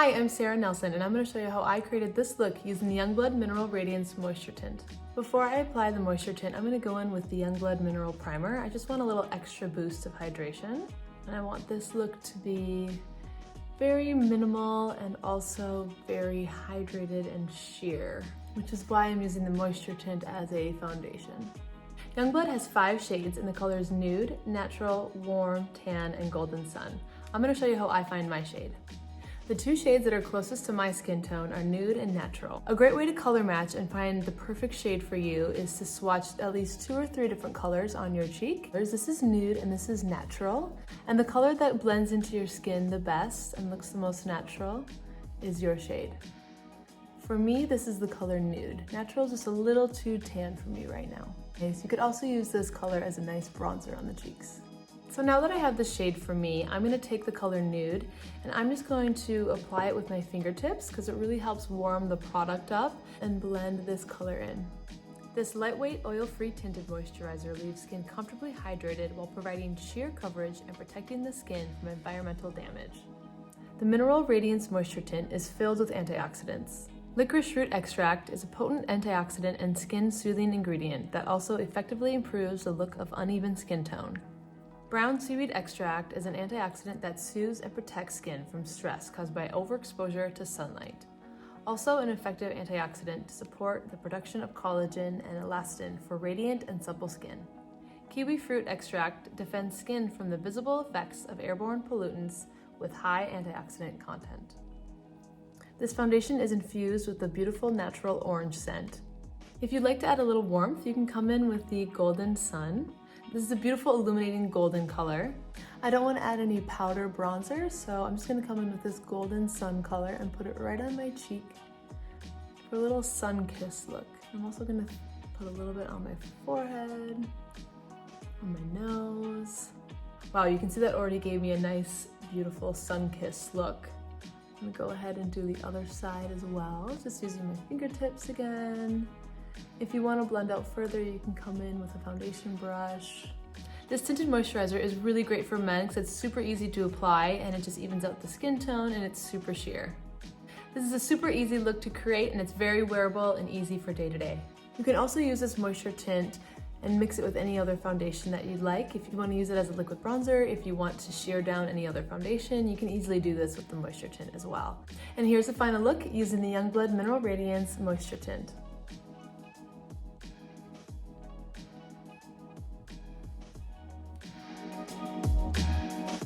Hi, I'm Sarah Nelson, and I'm going to show you how I created this look using the Youngblood Mineral Radiance Moisture Tint. Before I apply the moisture tint, I'm going to go in with the Youngblood Mineral Primer. I just want a little extra boost of hydration, and I want this look to be very minimal and also very hydrated and sheer, which is why I'm using the moisture tint as a foundation. Youngblood has 5 shades in the colors Nude, Natural, Warm, Tan, and Golden Sun. I'm going to show you how I find my shade. The 2 shades that are closest to my skin tone are Nude and Natural. A great way to color match and find the perfect shade for you is to swatch at least 2 or 3 different colors on your cheek. This is Nude and this is Natural. And the color that blends into your skin the best and looks the most natural is your shade. For me, this is the color Nude. Natural is just a little too tan for me right now. Okay, so you could also use this color as a nice bronzer on the cheeks. So now that I have the shade for me, I'm going to take the color Nude and I'm just going to apply it with my fingertips because it really helps warm the product up and blend this color in. This lightweight oil-free tinted moisturizer leaves skin comfortably hydrated while providing sheer coverage and protecting the skin from environmental damage. The Mineral Radiance Moisture Tint is filled with antioxidants. Licorice root extract is a potent antioxidant and skin-soothing ingredient that also effectively improves the look of uneven skin tone. Brown seaweed extract is an antioxidant that soothes and protects skin from stress caused by overexposure to sunlight. Also an effective antioxidant to support the production of collagen and elastin for radiant and supple skin. Kiwi fruit extract defends skin from the visible effects of airborne pollutants with high antioxidant content. This foundation is infused with the beautiful natural orange scent. If you'd like to add a little warmth, you can come in with the Golden Sun. This is a beautiful illuminating golden color. I don't want to add any powder bronzer, so I'm just going to come in with this Golden Sun color and put it right on my cheek for a little sun-kissed look. I'm also going to put a little bit on my forehead, on my nose. Wow, you can see that already gave me a nice, beautiful sun-kissed look. I'm going to go ahead and do the other side as well, just using my fingertips again. If you want to blend out further, you can come in with a foundation brush. This tinted moisturizer is really great for men because it's super easy to apply and it just evens out the skin tone and it's super sheer. This is a super easy look to create and it's very wearable and easy for day to day. You can also use this moisture tint and mix it with any other foundation that you'd like. If you want to use it as a liquid bronzer, if you want to sheer down any other foundation, you can easily do this with the moisture tint as well. And here's the final look using the Youngblood Mineral Radiance Moisture Tint.